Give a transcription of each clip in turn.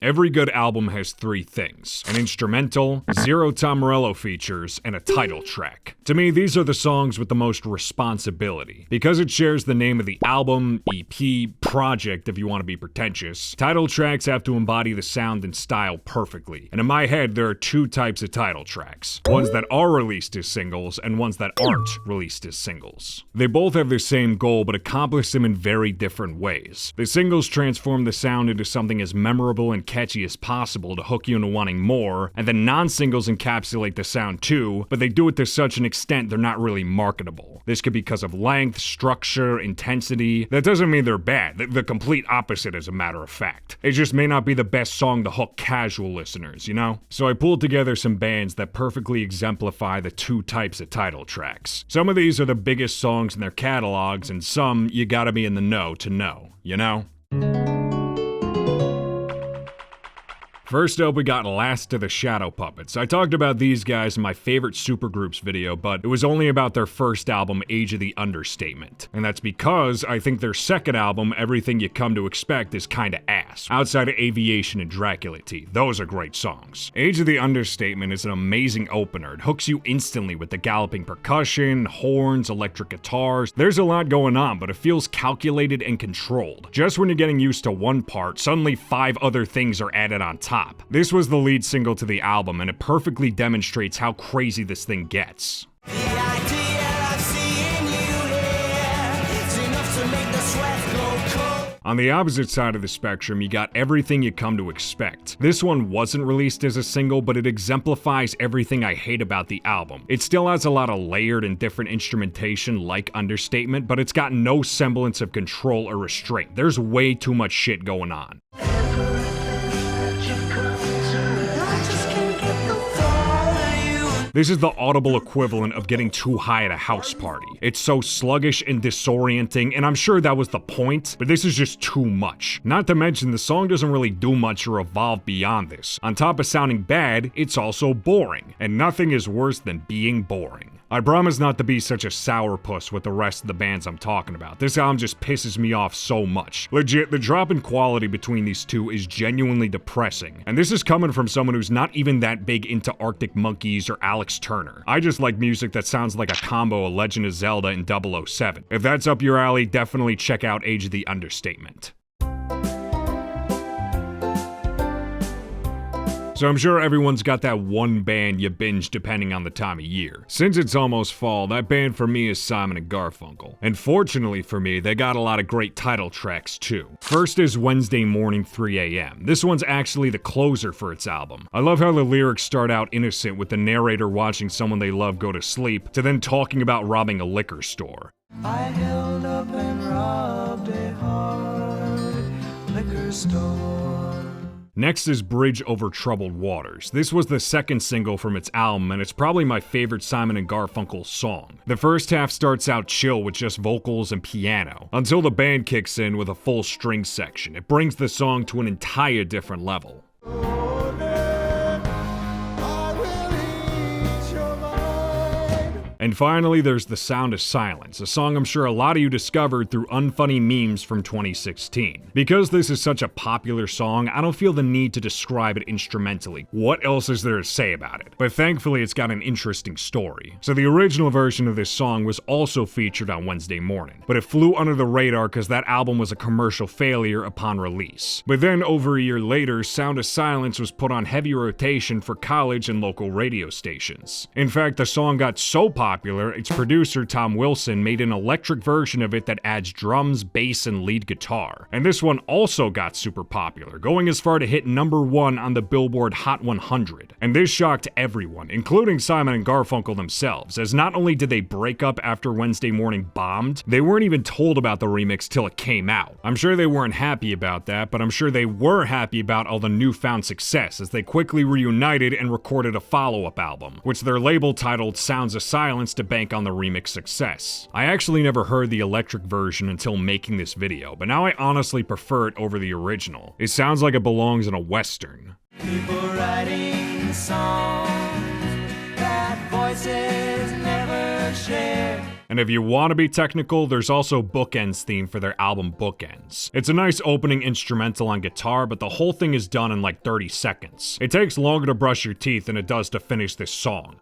Every good album has three things: an instrumental, 0 Tom Morello features, and a title track. To me, these are the songs with the most responsibility. Because it shares the name of the album, EP, project if you want to be pretentious, title tracks have to embody the sound and style perfectly. And in my head, there are two types of title tracks. Ones that are released as singles, and ones that aren't released as singles. They both have the same goal, but accomplish them in very different ways. The singles transform the sound into something as memorable and catchy as possible to hook you into wanting more, and the non-singles encapsulate the sound too, but they do it to such an extent they're not really marketable. This could be because of length, structure, intensity. That doesn't mean they're bad, the complete opposite as a matter of fact. It just may not be the best song to hook casual listeners, you know? So I pulled together some bands that perfectly exemplify the two types of title tracks. Some of these are the biggest songs in their catalogs, and some you gotta be in the know to know, you know? First up, we got Last of the Shadow Puppets. I talked about these guys in my favorite supergroups video, but it was only about their first album, Age of the Understatement. And that's because I think their second album, Everything You Come to Expect, is kinda ass. Outside of Aviation and Dracula Tea, those are great songs. Age of the Understatement is an amazing opener. It hooks you instantly with the galloping percussion, horns, electric guitars. There's a lot going on, but it feels calculated and controlled. Just when you're getting used to one part, suddenly 5 other things are added on top. This was the lead single to the album, and it perfectly demonstrates how crazy this thing gets. On the opposite side of the spectrum, you got Everything You Come to Expect. This one wasn't released as a single, but it exemplifies everything I hate about the album. It still has a lot of layered and different instrumentation like Understatement, but it's got no semblance of control or restraint. There's way too much shit going on. This is the audible equivalent of getting too high at a house party. It's so sluggish and disorienting, and I'm sure that was the point, but this is just too much. Not to mention, the song doesn't really do much or evolve beyond this. On top of sounding bad, it's also boring, and nothing is worse than being boring. I promise not to be such a sourpuss with the rest of the bands I'm talking about. This album just pisses me off so much. Legit, the drop in quality between these two is genuinely depressing. And this is coming from someone who's not even that big into Arctic Monkeys or Alex Turner. I just like music that sounds like a combo of Legend of Zelda and 007. If that's up your alley, definitely check out Age of the Understatement. So I'm sure everyone's got that one band you binge depending on the time of year. Since it's almost fall, that band for me is Simon & Garfunkel. And fortunately for me, they got a lot of great title tracks too. First is Wednesday Morning 3 AM. This one's actually the closer for its album. I love how the lyrics start out innocent with the narrator watching someone they love go to sleep, to then talking about robbing a liquor store. I held up and robbed a hard liquor store. Next is Bridge Over Troubled Waters. This was the second single from its album, and it's probably my favorite Simon & Garfunkel song. The first half starts out chill with just vocals and piano, until the band kicks in with a full string section. It brings the song to an entire different level. And finally, there's The Sound of Silence, a song I'm sure a lot of you discovered through unfunny memes from 2016. Because this is such a popular song, I don't feel the need to describe it instrumentally. What else is there to say about it? But thankfully, it's got an interesting story. So the original version of this song was also featured on Wednesday Morning, but it flew under the radar because that album was a commercial failure upon release. But then, over a year later, Sound of Silence was put on heavy rotation for college and local radio stations. In fact, the song got so popular, its producer Tom Wilson made an electric version of it that adds drums, bass, and lead guitar. And this one also got super popular, going as far to hit #1 on the Billboard Hot 100. And this shocked everyone, including Simon & Garfunkel themselves, as not only did they break up after Wednesday Morning bombed, they weren't even told about the remix till it came out. I'm sure they weren't happy about that, but I'm sure they were happy about all the newfound success as they quickly reunited and recorded a follow-up album, which their label titled Sounds of Silence to bank on the remix success. I actually never heard the electric version until making this video, but now I honestly prefer it over the original. It sounds like it belongs in a western. People writing songs that voices never share. And if you want to be technical, there's also Bookends theme for their album Bookends. It's a nice opening instrumental on guitar, but the whole thing is done in like 30 seconds. It takes longer to brush your teeth than it does to finish this song.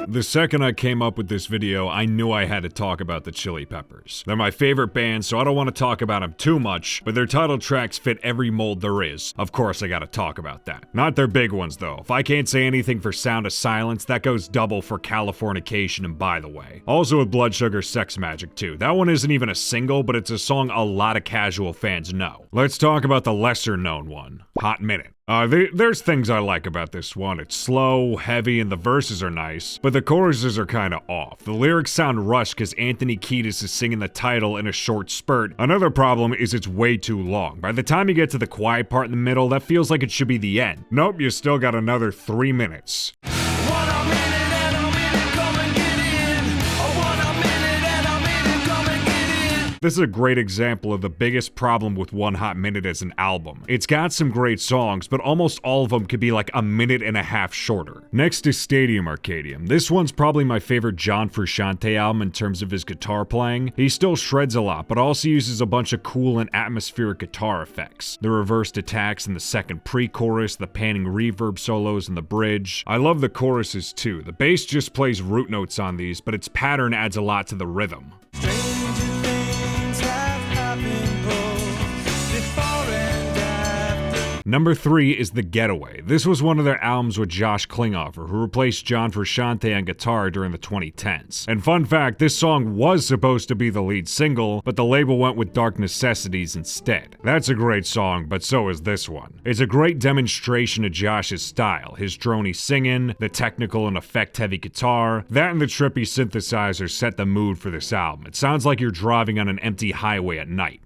The second I came up with this video, I knew I had to talk about the Chili Peppers. They're my favorite band, so I don't want to talk about them too much, but their title tracks fit every mold there is. Of course, I gotta talk about that. Not their big ones, though. If I can't say anything for Sound of Silence, that goes double for Californication and By the Way. Also with Blood Sugar Sex Magic, too. That one isn't even a single, but it's a song a lot of casual fans know. Let's talk about the lesser known one, Hot Minute. There's things I like about this one. It's slow, heavy, and the verses are nice, but the choruses are kinda off. The lyrics sound rushed because Anthony Kiedis is singing the title in a short spurt. Another problem is it's way too long. By the time you get to the quiet part in the middle, that feels like it should be the end. Nope, you still got another 3 minutes. This is a great example of the biggest problem with One Hot Minute as an album. It's got some great songs, but almost all of them could be like a minute and a half shorter. Next is Stadium Arcadium. This one's probably my favorite John Frusciante album in terms of his guitar playing. He still shreds a lot, but also uses a bunch of cool and atmospheric guitar effects. The reversed attacks in the second pre-chorus, the panning reverb solos in the bridge. I love the choruses too. The bass just plays root notes on these, but its pattern adds a lot to the rhythm. Number 3 is The Getaway. This was one of their albums with Josh Klinghoffer, who replaced John Frusciante on guitar during the 2010s. And fun fact, this song was supposed to be the lead single, but the label went with Dark Necessities instead. That's a great song, but so is this one. It's a great demonstration of Josh's style, his droney singing, the technical and effect-heavy guitar. That and the trippy synthesizer set the mood for this album. It sounds like you're driving on an empty highway at night.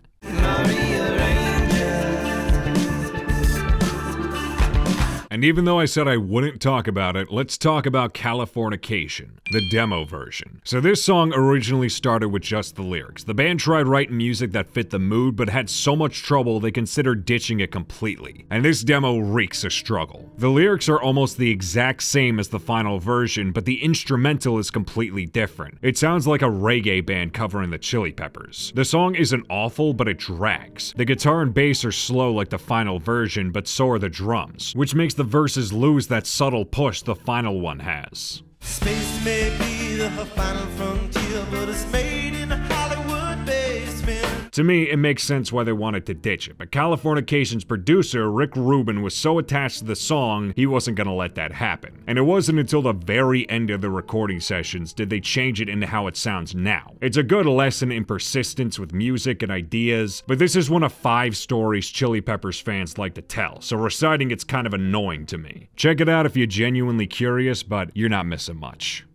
And even though I said I wouldn't talk about it, let's talk about Californication, the demo version. So this song originally started with just the lyrics. The band tried writing music that fit the mood, but had so much trouble they considered ditching it completely. And this demo reeks of struggle. The lyrics are almost the exact same as the final version, but the instrumental is completely different. It sounds like a reggae band covering the Chili Peppers. The song isn't awful, but it drags. The guitar and bass are slow like the final version, but so are the drums, which makes the verses lose that subtle push the final one has. Space may be the final frontier, but it's made in a Hollywood basement. To me, it makes sense why they wanted to ditch it, but Californication's producer, Rick Rubin, was so attached to the song, he wasn't gonna let that happen. And it wasn't until the very end of the recording sessions did they change it into how it sounds now. It's a good lesson in persistence with music and ideas, but this is one of 5 stories Chili Peppers fans like to tell, so reciting it's kind of annoying to me. Check it out if you're genuinely curious, but you're not missing much.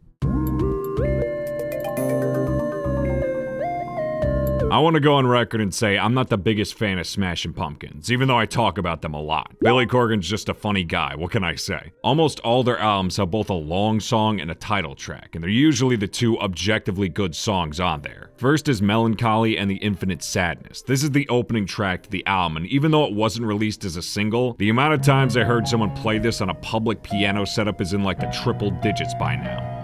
I want to go on record and say I'm not the biggest fan of Smashing Pumpkins, even though I talk about them a lot. Billy Corgan's just a funny guy, what can I say? Almost all their albums have both a long song and a title track, and they're usually the 2 objectively good songs on there. First is Melancholy and the Infinite Sadness. This is the opening track to the album, and even though it wasn't released as a single, the amount of times I heard someone play this on a public piano setup is in like the triple digits by now.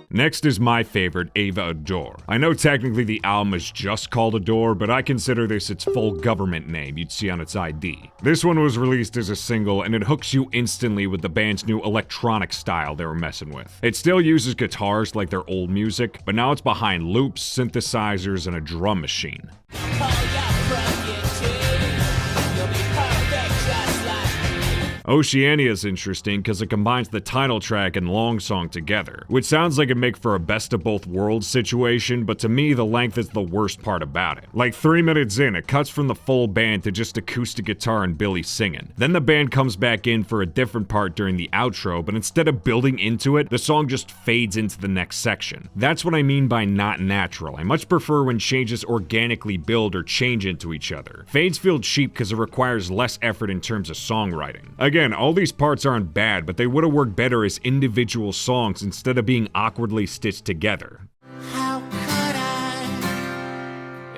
Next is my favorite, Ava Adore. I know technically the album is just called Adore, but I consider this its full government name you'd see on its ID. This one was released as a single, and it hooks you instantly with the band's new electronic style they were messing with. It still uses guitars like their old music, but now it's behind loops, synthesizers, and a drum machine. Oceania is interesting because it combines the title track and long song together, which sounds like it'd make for a best of both worlds situation, but to me the length is the worst part about it. Like 3 minutes in, it cuts from the full band to just acoustic guitar and Billy singing. Then the band comes back in for a different part during the outro, but instead of building into it, the song just fades into the next section. That's what I mean by not natural. I much prefer when changes organically build or change into each other. Fades feel cheap because it requires less effort in terms of songwriting. Again, all these parts aren't bad, but they would have worked better as individual songs instead of being awkwardly stitched together. How could I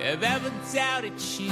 have ever doubted you?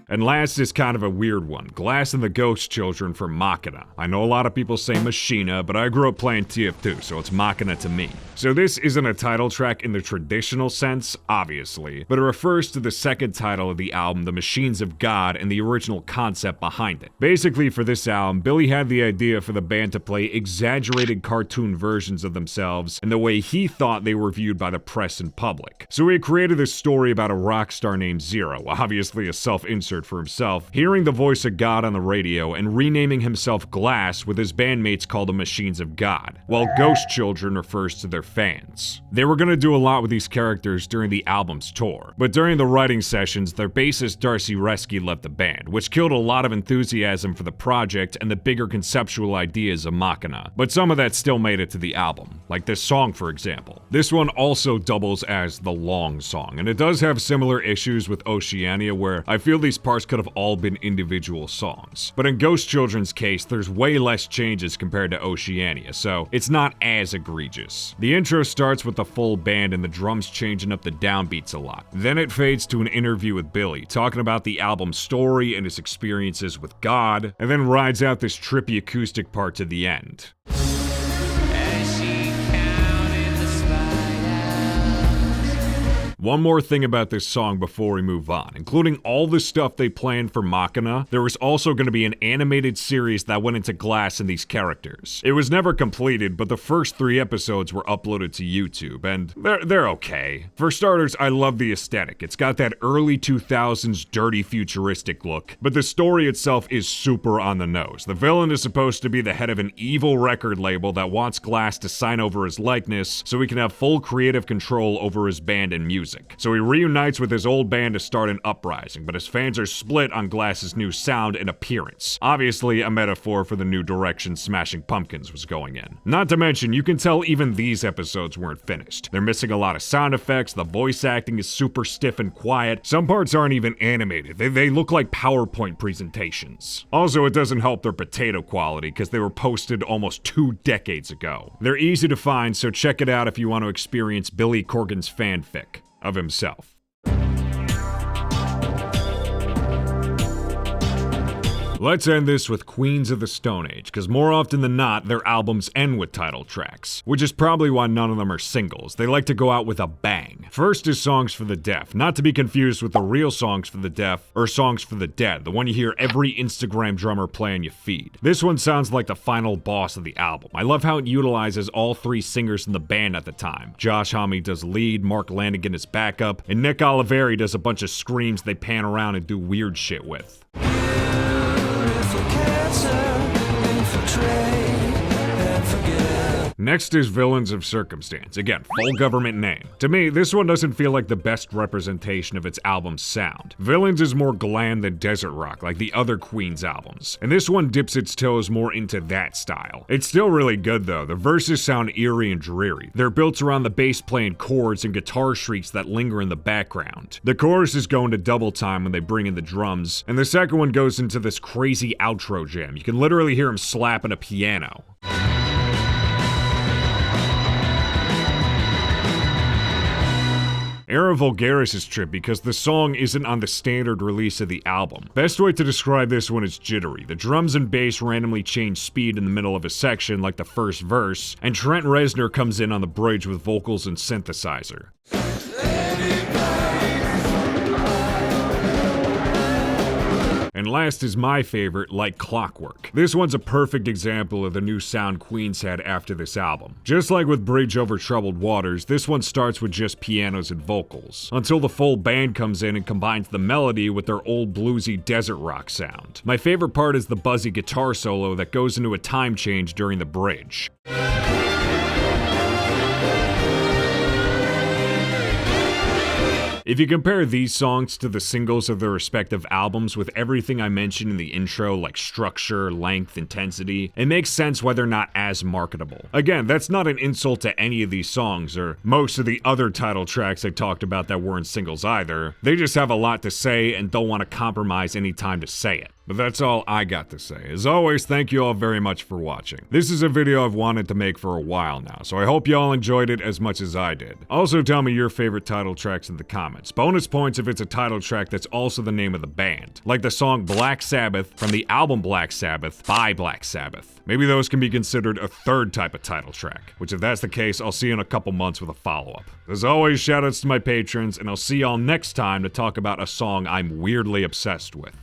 And last is kind of a weird one, Glass and the Ghost Children from Machina. I know a lot of people say Machina, but I grew up playing TF2, so it's Machina to me. So this isn't a title track in the traditional sense, obviously, but it refers to the second title of the album, The Machines of God, and the original concept behind it. Basically, for this album, Billy had the idea for the band to play exaggerated cartoon versions of themselves in the way he thought they were viewed by the press and public. So he created this story about a rock star named Zero, obviously a self-insert for himself, hearing the voice of God on the radio and renaming himself Glass with his bandmates called the Machines of God, while Ghost Children refers to their fans. They were gonna do a lot with these characters during the album's tour, but during the writing sessions, their bassist Darcy Reski left the band, which killed a lot of enthusiasm for the project and the bigger conceptual ideas of Machina. But some of that still made it to the album, like this song for example. This one also doubles as the long song, and it does have similar issues with Oceania where I feel these parts could have all been individual songs. But in Ghost Children's case, there's way less changes compared to Oceania, so it's not as egregious. The intro starts with the full band and the drums changing up the downbeats a lot. Then it fades to an interview with Billy, talking about the album's story and his experiences with God, and then rides out this trippy acoustic part to the end. One more thing about this song before we move on. Including all the stuff they planned for Machina, there was also going to be an animated series that went into Glass and these characters. It was never completed, but the first 3 episodes were uploaded to YouTube, and they're okay. For starters, I love the aesthetic. It's got that early 2000s dirty futuristic look, but the story itself is super on the nose. The villain is supposed to be the head of an evil record label that wants Glass to sign over his likeness so he can have full creative control over his band and music. So he reunites with his old band to start an uprising, but his fans are split on Glass's new sound and appearance. Obviously a metaphor for the new direction Smashing Pumpkins was going in. Not to mention, you can tell even these episodes weren't finished. They're missing a lot of sound effects, the voice acting is super stiff and quiet, some parts aren't even animated, they look like PowerPoint presentations. Also, it doesn't help their potato quality because they were posted almost 2 decades ago. They're easy to find, so check it out if you want to experience Billy Corgan's fanfic of himself. Let's end this with Queens of the Stone Age, because more often than not, their albums end with title tracks, which is probably why none of them are singles. They like to go out with a bang. First is Songs for the Deaf, not to be confused with the real Songs for the Deaf or Songs for the Dead, the one you hear every Instagram drummer play on your feed. This one sounds like the final boss of the album. I love how it utilizes all 3 singers in the band at the time. Josh Homme does lead, Mark Lanigan is backup, and Nick Oliveri does a bunch of screams they pan around and do weird shit with. Next is Villains of Circumstance. Again, full government name. To me, this one doesn't feel like the best representation of its album's sound. Villains is more glam than desert rock, like the other Queen's albums. And this one dips its toes more into that style. It's still really good though. The verses sound eerie and dreary. They're built around the bass playing chords and guitar shrieks that linger in the background. The chorus is going to double time when they bring in the drums, and the second one goes into this crazy outro jam. You can literally hear him slapping a piano. Era Vulgaris is trippy because the song isn't on the standard release of the album. Best way to describe this one is jittery. The drums and bass randomly change speed in the middle of a section like the first verse, and Trent Reznor comes in on the bridge with vocals and synthesizer. And last is my favorite, Like Clockwork. This one's a perfect example of the new sound Queens had after this album. Just like with Bridge Over Troubled Waters, this one starts with just pianos and vocals, until the full band comes in and combines the melody with their old bluesy desert rock sound. My favorite part is the buzzy guitar solo that goes into a time change during the bridge. If you compare these songs to the singles of their respective albums with everything I mentioned in the intro, like structure, length, intensity, it makes sense why they're not as marketable. Again, that's not an insult to any of these songs, or most of the other title tracks I talked about that weren't singles either. They just have a lot to say and don't want to compromise any time to say it. But that's all I got to say. As always, thank you all very much for watching. This is a video I've wanted to make for a while now, so I hope you all enjoyed it as much as I did. Also tell me your favorite title tracks in the comments. Bonus points if it's a title track that's also the name of the band. Like the song Black Sabbath from the album Black Sabbath by Black Sabbath. Maybe those can be considered a third type of title track, which if that's the case, I'll see you in a couple months with a follow-up. As always, shoutouts to my patrons, and I'll see y'all next time to talk about a song I'm weirdly obsessed with.